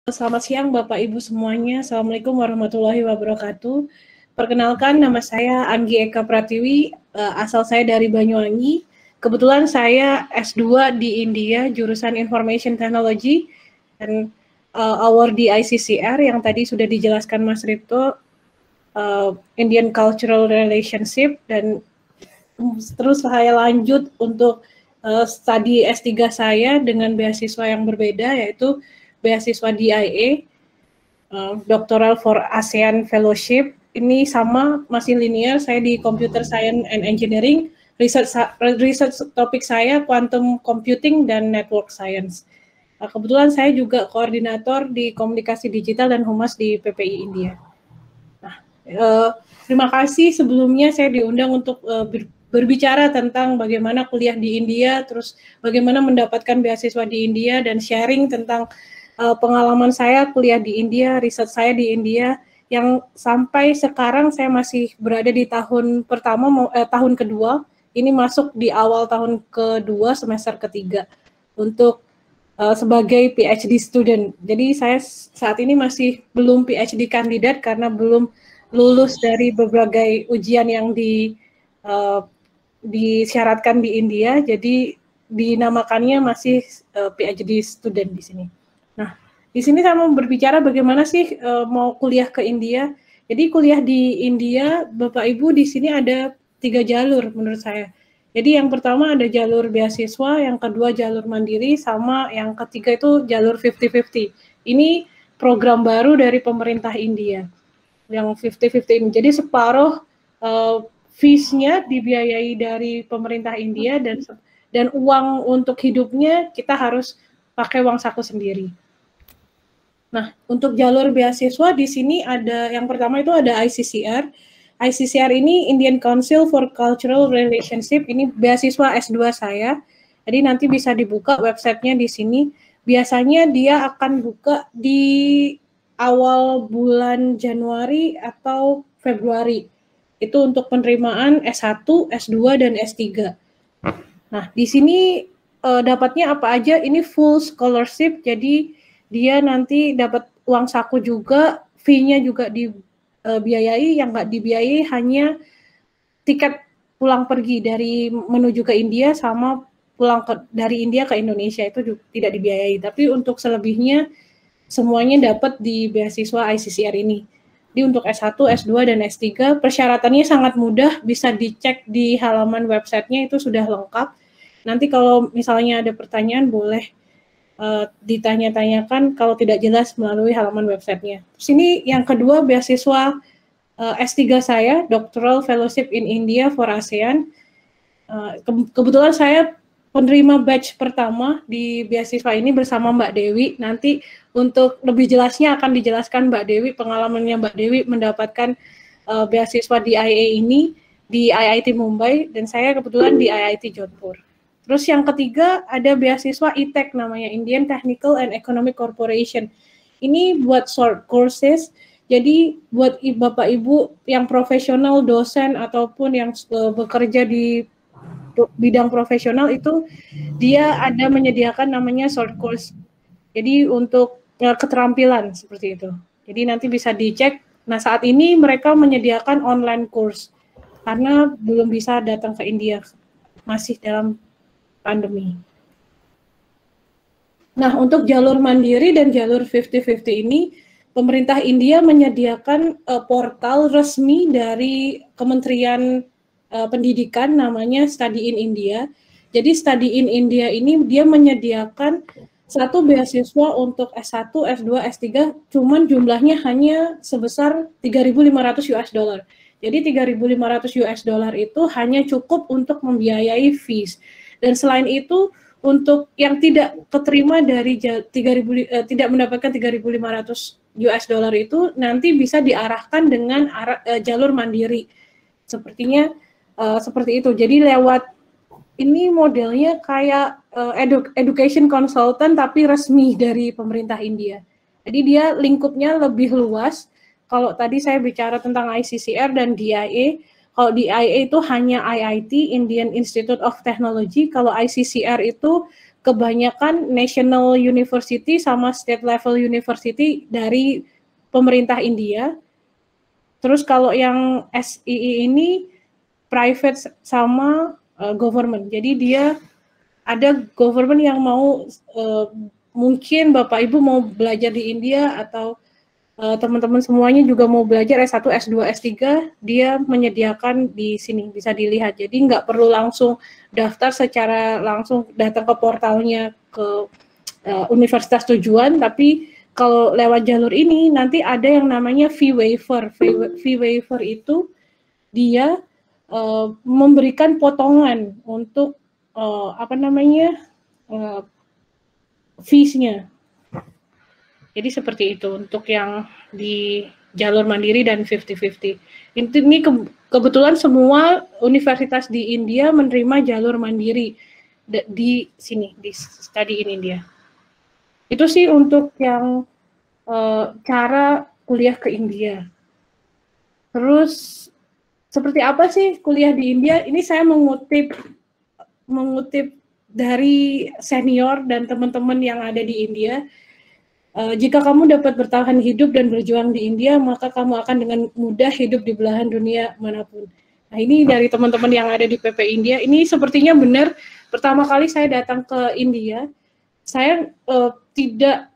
Selamat siang Bapak Ibu semuanya. Assalamualaikum warahmatullahi wabarakatuh. Perkenalkan, nama saya Anggi Eka Pratiwi, asal saya dari Banyuwangi. Kebetulan saya S2 di India, jurusan Information Technology, dan award di ICCR yang tadi sudah dijelaskan Mas Ripto, Indian Cultural Relationship, dan terus saya lanjut untuk studi S3 saya dengan beasiswa yang berbeda, yaitu beasiswa DIA, Doctoral for ASEAN Fellowship. Ini sama, masih linear, saya di Computer Science and Engineering, research topik saya Quantum Computing dan Network Science. Kebetulan saya juga koordinator di Komunikasi Digital dan Humas di PPI India. Nah, terima kasih sebelumnya saya diundang untuk berbicara tentang bagaimana kuliah di India, terus bagaimana mendapatkan beasiswa di India, dan sharing tentang pengalaman saya kuliah di India, riset saya di India, yang sampai sekarang saya masih berada di tahun pertama, tahun kedua, ini masuk di awal tahun kedua, semester ketiga, untuk sebagai PhD student. Jadi saya saat ini masih belum PhD kandidat karena belum lulus dari berbagai ujian yang disyaratkan di India, jadi dinamakannya masih PhD student di sini. Nah, di sini saya mau berbicara bagaimana sih mau kuliah ke India. Jadi kuliah di India, Bapak Ibu, di sini ada 3 jalur menurut saya. Jadi yang pertama ada jalur beasiswa, yang kedua jalur mandiri, sama yang ketiga itu jalur 50-50. Ini program baru dari pemerintah India, yang 50-50 ini. Jadi separuh fees-nya dibiayai dari pemerintah India, dan uang untuk hidupnya kita harus pakai uang saku sendiri. Nah, untuk jalur beasiswa di sini ada, yang pertama itu ada ICCR. ICCR ini Indian Council for Cultural Relationship, ini beasiswa S2 saya. Jadi nanti bisa dibuka websitenya di sini. Biasanya dia akan buka di awal bulan Januari atau Februari. Itu untuk penerimaan S1, S2, dan S3. Nah, di sini dapatnya apa aja? Ini full scholarship, jadi dia nanti dapat uang saku juga, fee-nya juga dibiayai, yang nggak dibiayai hanya tiket pulang pergi dari menuju ke India sama pulang dari India ke Indonesia, itu juga tidak dibiayai. Tapi untuk selebihnya semuanya dapat di beasiswa ICCR ini. Jadi untuk S1, S2, dan S3 persyaratannya sangat mudah, bisa dicek di halaman websitenya, itu sudah lengkap. Nanti kalau misalnya ada pertanyaan boleh ditanya-tanyakan kalau tidak jelas melalui halaman websitenya. Terus ini yang kedua, beasiswa S3 saya, Doctoral Fellowship in India for ASEAN. Kebetulan saya penerima batch pertama di beasiswa ini bersama Mbak Dewi. Nanti untuk lebih jelasnya akan dijelaskan Mbak Dewi, pengalamannya Mbak Dewi mendapatkan beasiswa di IA ini di IIT Mumbai, dan saya kebetulan di IIT Jodhpur. Terus yang ketiga ada beasiswa ITEC, namanya Indian Technical and Economic Corporation. Ini buat short courses, jadi buat Bapak Ibu yang profesional, dosen, ataupun yang bekerja di bidang profesional, itu dia ada menyediakan namanya short course. Jadi untuk keterampilan seperti itu. Jadi nanti bisa dicek. Nah, saat ini mereka menyediakan online course karena belum bisa datang ke India, masih dalam pandemi. Nah, untuk jalur mandiri dan jalur 50-50 ini, pemerintah India menyediakan portal resmi dari Kementerian Pendidikan, namanya Study in India. Jadi Study in India ini dia menyediakan satu beasiswa untuk S1, S2, S3, cuman jumlahnya hanya sebesar 3.500 US dollar. Jadi 3.500 US dollar itu hanya cukup untuk membiayai fees. Dan selain itu, untuk yang tidak keterima dari tidak mendapatkan 3.500 US dollar itu, nanti bisa diarahkan dengan jalur mandiri. Sepertinya seperti itu. Jadi lewat ini modelnya kayak education consultant tapi resmi dari pemerintah India. Jadi dia lingkupnya lebih luas. Kalau tadi saya bicara tentang ICCR dan DIA, kalau DIA itu hanya IIT, Indian Institute of Technology. Kalau ICCR itu kebanyakan national university sama state level university dari pemerintah India. Terus kalau yang SII ini private sama government. Jadi dia ada government yang mau mungkin Bapak Ibu mau belajar di India atau teman-teman semuanya juga mau belajar S1, S2, S3, dia menyediakan di sini, bisa dilihat. Jadi nggak perlu langsung daftar secara langsung datang ke portalnya ke universitas tujuan, tapi kalau lewat jalur ini nanti ada yang namanya fee waiver. Fee waiver itu dia memberikan potongan untuk fees-nya. Jadi seperti itu untuk yang di jalur mandiri dan 50-50. Ini kebetulan semua universitas di India menerima jalur mandiri di sini, di study in India. Itu sih untuk yang cara kuliah ke India. Terus seperti apa sih kuliah di India? Ini saya mengutip dari senior dan teman-teman yang ada di India. Jika kamu dapat bertahan hidup dan berjuang di India, maka kamu akan dengan mudah hidup di belahan dunia manapun. Nah, ini dari teman-teman yang ada di PP India. Ini sepertinya benar. Pertama kali saya datang ke India, saya tidak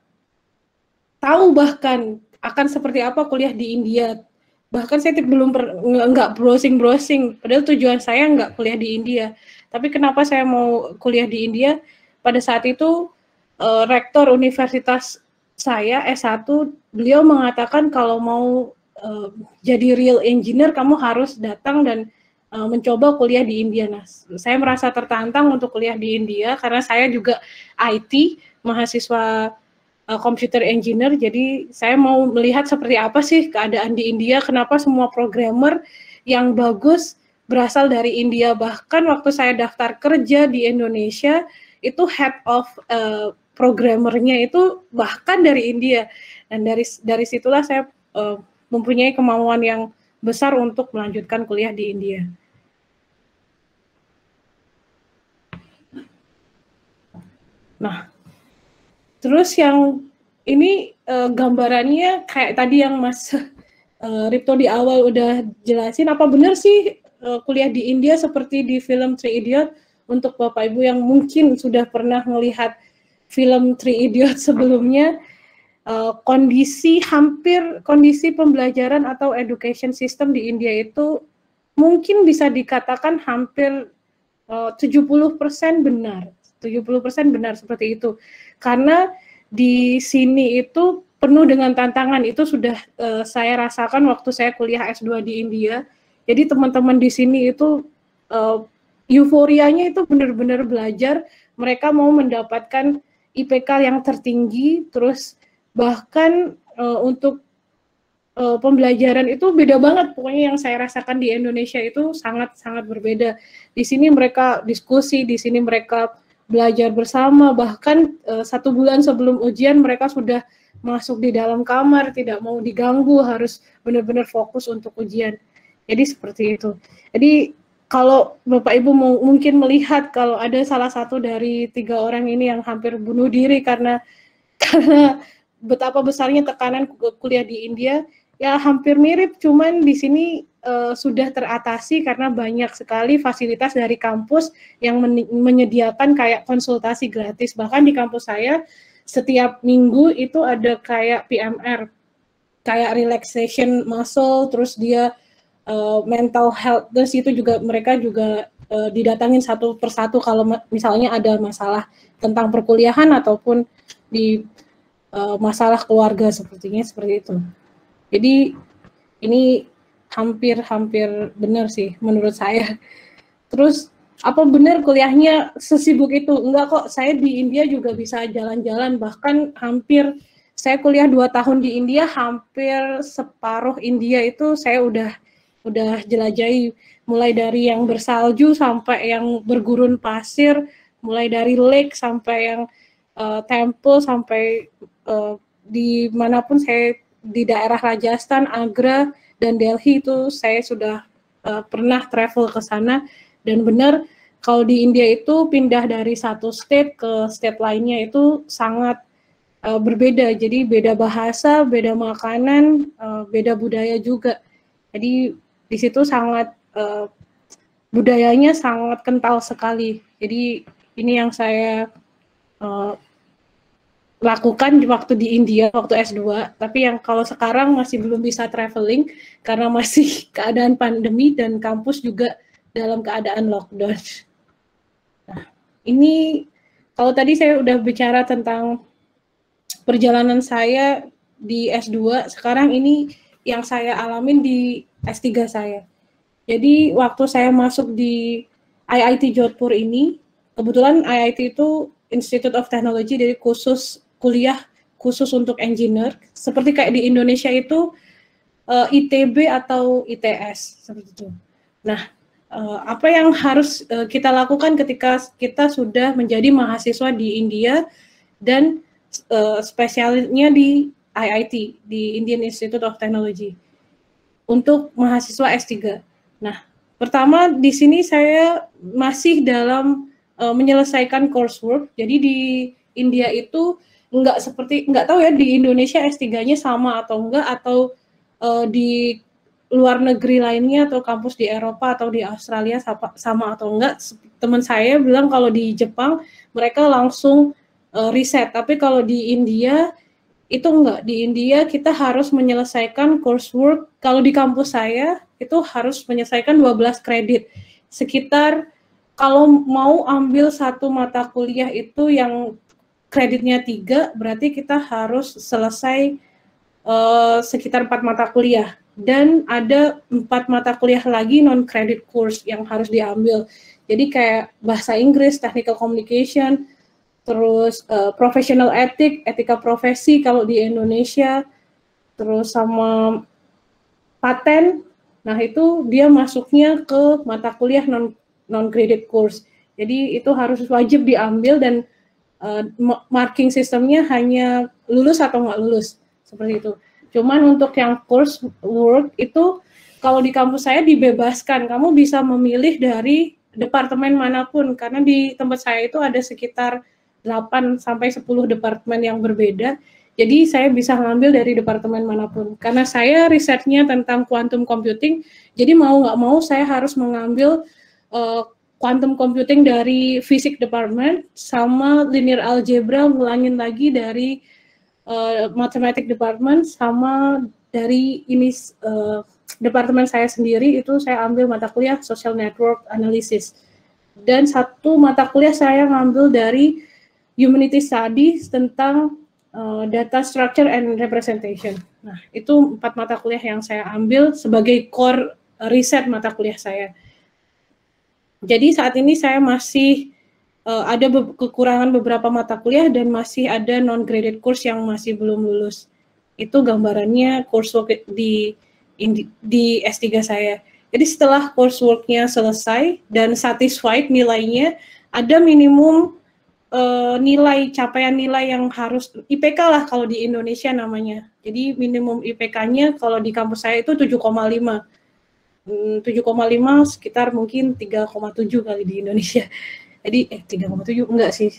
tahu bahkan akan seperti apa kuliah di India. Bahkan saya belum nggak browsing. Padahal tujuan saya nggak kuliah di India. Tapi kenapa saya mau kuliah di India? Pada saat itu rektor universitas saya S1, beliau mengatakan kalau mau jadi real engineer kamu harus datang dan mencoba kuliah di India. Nah, saya merasa tertantang untuk kuliah di India karena saya juga IT, mahasiswa computer engineer, jadi saya mau melihat seperti apa sih keadaan di India, kenapa semua programmer yang bagus berasal dari India. Bahkan waktu saya daftar kerja di Indonesia, itu head of programmernya itu bahkan dari India, dan dari situlah saya mempunyai kemauan yang besar untuk melanjutkan kuliah di India. Nah, terus yang ini gambarannya kayak tadi yang Mas Ripto di awal udah jelasin, apa benar sih kuliah di India seperti di film Three Idiot? Untuk Bapak Ibu yang mungkin sudah pernah melihat film Three Idiot sebelumnya, kondisi pembelajaran atau education system di India itu mungkin bisa dikatakan hampir 70% benar. 70% benar seperti itu. Karena di sini itu penuh dengan tantangan, itu sudah saya rasakan waktu saya kuliah S2 di India. Jadi teman-teman di sini itu euforianya itu benar-benar belajar, mereka mau mendapatkan IPK yang tertinggi, terus bahkan untuk pembelajaran itu beda banget. Pokoknya yang saya rasakan di Indonesia itu sangat-sangat berbeda. Di sini mereka diskusi, di sini mereka belajar bersama, bahkan 1 bulan sebelum ujian mereka sudah masuk di dalam kamar, tidak mau diganggu, harus benar-benar fokus untuk ujian. Jadi seperti itu. Jadi kalau Bapak Ibu mungkin melihat kalau ada salah satu dari 3 orang ini yang hampir bunuh diri karena betapa besarnya tekanan kuliah di India, ya hampir mirip, cuman di sini sudah teratasi karena banyak sekali fasilitas dari kampus yang menyediakan kayak konsultasi gratis. Bahkan di kampus saya setiap minggu itu ada kayak PMR, kayak relaxation muscle, terus dia mental health, terus itu juga mereka juga didatangin satu persatu kalau misalnya ada masalah tentang perkuliahan ataupun di masalah keluarga, sepertinya seperti itu. Jadi ini hampir benar sih menurut saya. Terus apa benar kuliahnya sesibuk itu? Enggak kok, saya di India juga bisa jalan-jalan, bahkan hampir saya kuliah 2 tahun di India, hampir separuh India itu saya udah jelajahi, mulai dari yang bersalju sampai yang bergurun pasir, mulai dari lake sampai yang temple, sampai di manapun saya di daerah Rajasthan, Agra, dan Delhi itu saya sudah pernah travel ke sana, dan benar Kalau di India itu pindah dari satu state ke state lainnya itu sangat berbeda. Jadi beda bahasa, beda makanan, beda budaya juga. Jadi di situ sangat budayanya sangat kental sekali. Jadi ini yang saya lakukan waktu di India, waktu S2, tapi yang kalau sekarang masih belum bisa traveling karena masih keadaan pandemi dan kampus juga dalam keadaan lockdown. Nah, ini kalau tadi saya udah bicara tentang perjalanan saya di S2, sekarang ini yang saya alamin di S3 saya. Jadi waktu saya masuk di IIT Jodhpur ini, kebetulan IIT itu Institute of Technology, jadi kuliah khusus untuk engineer, seperti kayak di Indonesia itu ITB atau ITS seperti itu. Nah, apa yang harus kita lakukan ketika kita sudah menjadi mahasiswa di India dan spesialnya di IIT, di Indian Institute of Technology, untuk mahasiswa S3. Nah, pertama di sini saya masih dalam menyelesaikan coursework. Jadi di India itu nggak tahu ya di Indonesia S3-nya sama atau enggak, atau di luar negeri lainnya atau kampus di Eropa atau di Australia sama atau enggak. Teman saya bilang kalau di Jepang mereka langsung riset, tapi kalau di India itu enggak. Di India kita harus menyelesaikan coursework. Kalau di kampus saya itu harus menyelesaikan 12 kredit. Sekitar kalau mau ambil satu mata kuliah itu yang kreditnya 3, berarti kita harus selesai sekitar 4 mata kuliah. Dan ada 4 mata kuliah lagi non-credit course yang harus diambil. Jadi kayak bahasa Inggris, technical communication, terus professional ethic, etika profesi kalau di Indonesia, terus sama paten. Nah, itu dia masuknya ke mata kuliah non-credit course. Jadi itu harus wajib diambil dan marking sistemnya hanya lulus atau nggak lulus, seperti itu. Cuman untuk yang course work itu kalau di kampus saya dibebaskan, kamu bisa memilih dari departemen manapun, karena di tempat saya itu ada sekitar 8 sampai 10 departemen yang berbeda. Jadi saya bisa ngambil dari departemen manapun. Karena saya risetnya tentang quantum computing, jadi mau nggak mau saya harus mengambil quantum computing dari physics department, sama linear algebra ngulangin lagi dari mathematics department, sama dari ini departemen saya sendiri itu saya ambil mata kuliah social network analysis. Dan satu mata kuliah saya ngambil dari humanity studies tentang data structure and representation. Nah, itu 4 mata kuliah yang saya ambil sebagai core riset mata kuliah saya. Jadi saat ini saya masih ada kekurangan beberapa mata kuliah dan masih ada non-graded course yang masih belum lulus. Itu gambarannya coursework di S3 saya. Jadi setelah coursework-nya selesai dan satisfied nilainya, ada minimum nilai, capaian nilai yang harus, IPK lah kalau di Indonesia namanya. Jadi minimum IPK-nya kalau di kampus saya itu 7,5. 7,5 sekitar mungkin 3,7 kali di Indonesia. Jadi 3,7 enggak sih.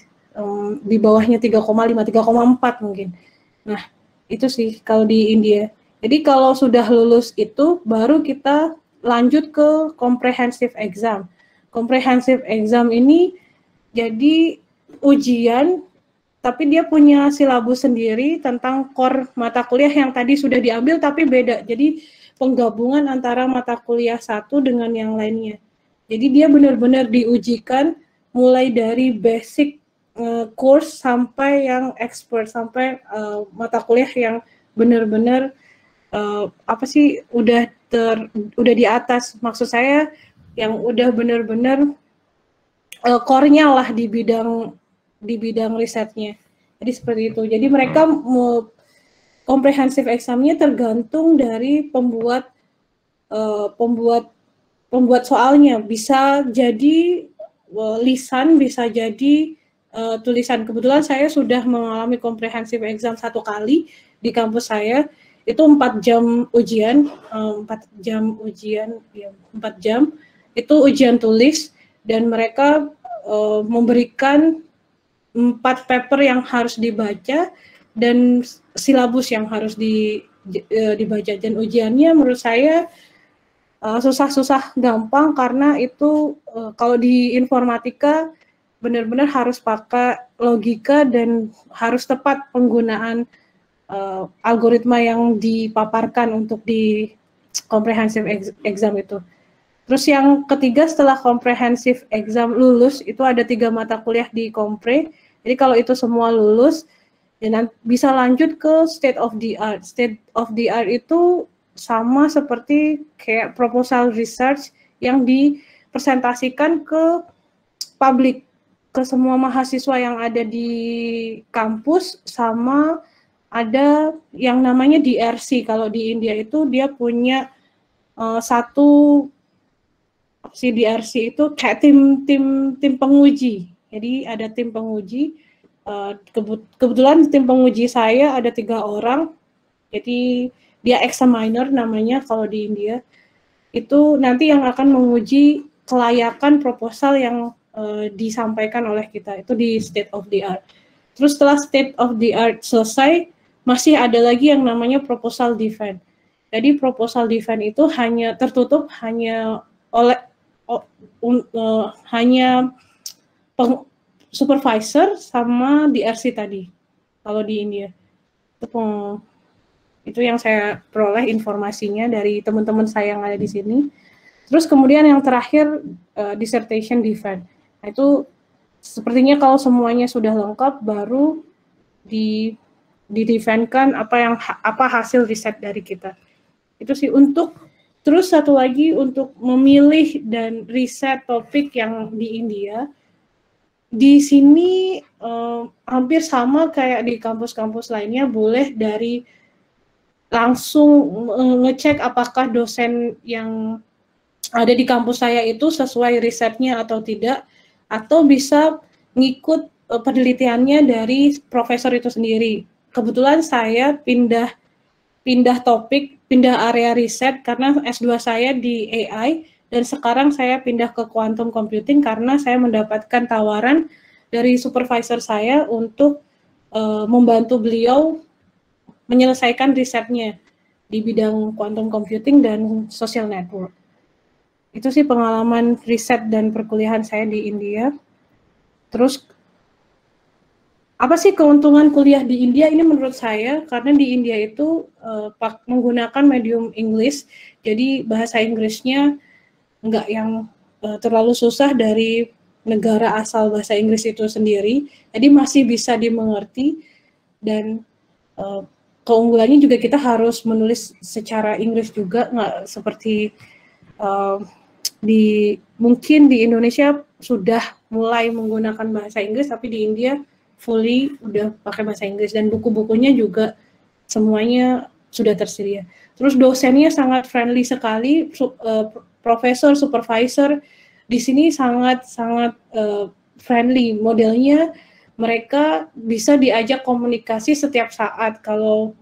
Di bawahnya 3,5, 3,4 mungkin. Nah, itu sih kalau di India. Jadi kalau sudah lulus itu baru kita lanjut ke comprehensive exam. Comprehensive exam ini jadi ujian, tapi dia punya silabus sendiri tentang core mata kuliah yang tadi sudah diambil tapi beda. Jadi penggabungan antara mata kuliah satu dengan yang lainnya. Jadi dia benar-benar diujikan mulai dari basic course sampai yang expert, sampai mata kuliah yang benar-benar udah di atas. Maksud saya yang udah benar-benar core-nya lah di bidang risetnya. Jadi seperti itu. Jadi mereka comprehensive exam-nya tergantung dari pembuat soalnya. Bisa jadi lisan, bisa jadi tulisan. Kebetulan saya sudah mengalami comprehensive exam 1 kali di kampus saya. Itu 4 jam ujian, 4 jam. Itu ujian tulis. dan mereka memberikan 4 paper yang harus dibaca dan silabus yang harus dibaca, dan ujiannya menurut saya susah-susah gampang karena itu kalau di informatika benar-benar harus pakai logika dan harus tepat penggunaan algoritma yang dipaparkan untuk di comprehensive exam itu. Terus yang ketiga setelah comprehensive exam lulus itu ada 3 mata kuliah di kompre. Jadi kalau itu semua lulus, dan bisa lanjut ke state of the art. State of the art itu sama seperti kayak proposal research yang dipresentasikan ke publik, ke semua mahasiswa yang ada di kampus, sama ada yang namanya DRC. Kalau di India itu dia punya satu DRC itu kayak tim penguji. Jadi ada tim penguji. Kebetulan tim penguji saya ada 3 orang. Jadi dia examiner namanya kalau di India. Itu nanti yang akan menguji kelayakan proposal yang disampaikan oleh kita. Itu di state of the art. Terus setelah state of the art selesai, masih ada lagi yang namanya proposal defense. Jadi proposal defense itu hanya tertutup hanya oleh supervisor sama DRC tadi kalau di India. Itu yang saya peroleh informasinya dari teman-teman saya yang ada di sini. Terus kemudian yang terakhir dissertation defense. Nah, itu sepertinya kalau semuanya sudah lengkap baru di-defend-kan apa hasil riset dari kita. Itu sih untuk. Terus satu lagi untuk memilih dan riset topik yang di India, di sini hampir sama kayak di kampus-kampus lainnya, boleh dari langsung ngecek apakah dosen yang ada di kampus saya itu sesuai risetnya atau tidak, atau bisa ngikut penelitiannya dari profesor itu sendiri. Kebetulan saya pindah topik, pindah area riset karena S2 saya di AI dan sekarang saya pindah ke quantum computing karena saya mendapatkan tawaran dari supervisor saya untuk membantu beliau menyelesaikan risetnya di bidang quantum computing dan social network. Itu sih pengalaman riset dan perkuliahan saya di India. Terus apa sih keuntungan kuliah di India ini menurut saya? Karena di India itu menggunakan medium English, jadi bahasa Inggrisnya nggak yang terlalu susah dari negara asal bahasa Inggris itu sendiri, jadi masih bisa dimengerti, dan keunggulannya juga kita harus menulis secara Inggris juga, nggak seperti mungkin di Indonesia sudah mulai menggunakan bahasa Inggris, tapi di India fully udah pakai bahasa Inggris dan buku-bukunya juga semuanya sudah tersedia. Terus dosennya sangat friendly sekali, profesor, supervisor di sini sangat friendly. Modelnya mereka bisa diajak komunikasi setiap saat kalau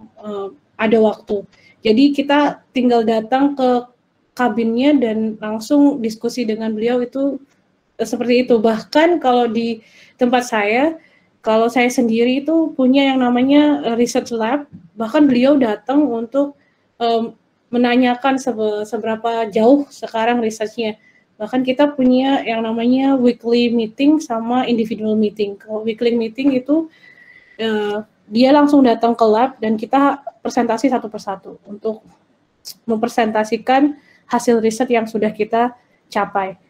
ada waktu. Jadi kita tinggal datang ke kabinnya dan langsung diskusi dengan beliau, itu seperti itu. Bahkan kalau di tempat saya, kalau saya sendiri itu punya yang namanya research lab, bahkan beliau datang untuk menanyakan seberapa jauh sekarang risetnya. Bahkan kita punya yang namanya weekly meeting sama individual meeting. Kalau weekly meeting itu dia langsung datang ke lab dan kita presentasi satu persatu untuk mempresentasikan hasil riset yang sudah kita capai.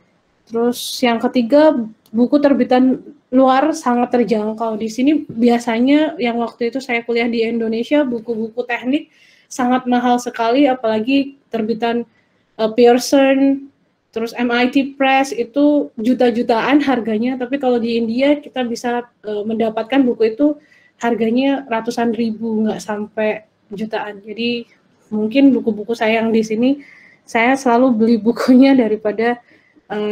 Terus yang ketiga, buku terbitan luar sangat terjangkau. Di sini biasanya yang waktu itu saya kuliah di Indonesia, buku-buku teknik sangat mahal sekali, apalagi terbitan Pearson, terus MIT Press itu juta-jutaan harganya. Tapi kalau di India kita bisa mendapatkan buku itu harganya ratusan ribu, nggak sampai jutaan. Jadi mungkin buku-buku saya yang di sini saya selalu beli bukunya daripada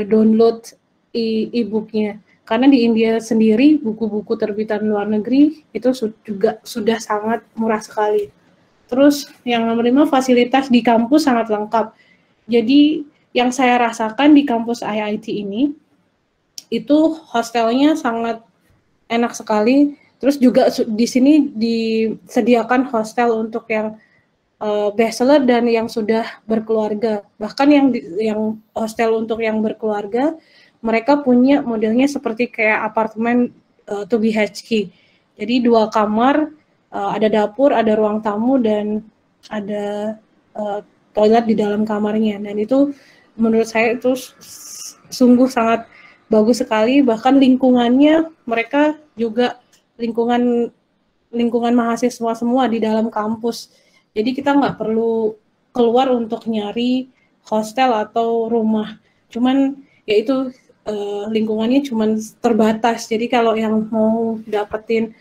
download e-booknya. Karena di India sendiri buku-buku terbitan luar negeri itu juga sudah sangat murah sekali. Terus yang nomor 5, fasilitas di kampus sangat lengkap. Jadi yang saya rasakan di kampus IIT ini, itu hostelnya sangat enak sekali. Terus juga di sini disediakan hostel untuk yang bachelor dan yang sudah berkeluarga. Bahkan yang hostel untuk yang berkeluarga, mereka punya modelnya seperti kayak apartemen 2 BHK. Jadi 2 kamar, ada dapur, ada ruang tamu, dan ada toilet di dalam kamarnya. Dan itu menurut saya itu sungguh sangat bagus sekali. Bahkan lingkungannya, mereka juga lingkungan mahasiswa semua di dalam kampus. Jadi kita nggak perlu keluar untuk nyari hostel atau rumah. Cuman ya itu lingkungannya cuman terbatas. Jadi kalau yang mau dapetin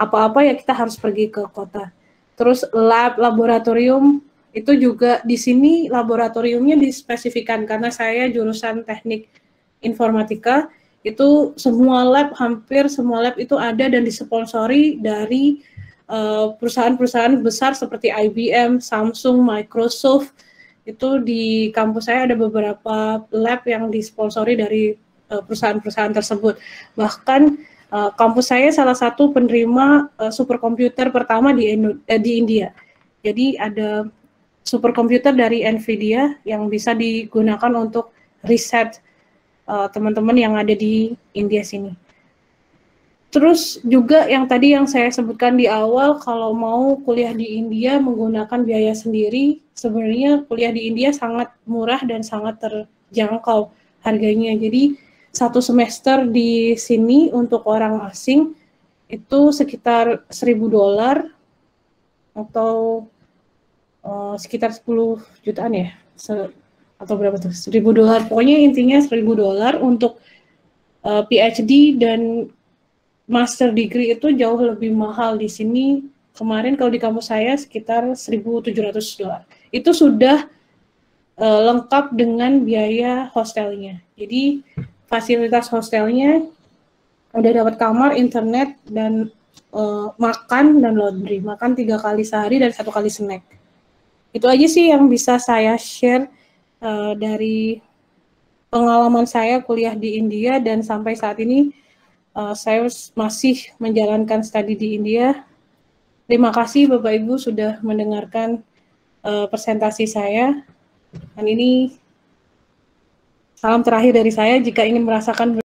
apa-apa ya kita harus pergi ke kota. Terus laboratorium itu juga di sini laboratoriumnya dispesifikan karena saya jurusan teknik informatika, itu hampir semua lab itu ada dan disponsori dari perusahaan-perusahaan besar seperti IBM, Samsung, Microsoft. Itu di kampus saya ada beberapa lab yang disponsori dari perusahaan-perusahaan tersebut. Bahkan kampus saya salah satu penerima superkomputer pertama di India. Jadi ada superkomputer dari Nvidia yang bisa digunakan untuk riset teman-teman yang ada di India sini. Terus juga yang tadi yang saya sebutkan di awal, kalau mau kuliah di India menggunakan biaya sendiri, sebenarnya kuliah di India sangat murah dan sangat terjangkau harganya. Jadi 1 semester di sini untuk orang asing itu sekitar $1.000 atau sekitar 10 jutaan ya, atau berapa tuh, $1.000. Pokoknya intinya $1.000 untuk PhD dan master degree itu jauh lebih mahal di sini. Kemarin kalau di kampus saya sekitar $1.700. Itu sudah lengkap dengan biaya hostelnya. Jadi fasilitas hostelnya udah dapat kamar, internet, dan makan dan laundry. Makan 3 kali sehari dan 1 kali snack. Itu aja sih yang bisa saya share dari pengalaman saya kuliah di India, dan sampai saat ini saya masih menjalankan studi di India. Terima kasih Bapak Ibu sudah mendengarkan presentasi saya. Dan ini salam terakhir dari saya. Jika ingin merasakan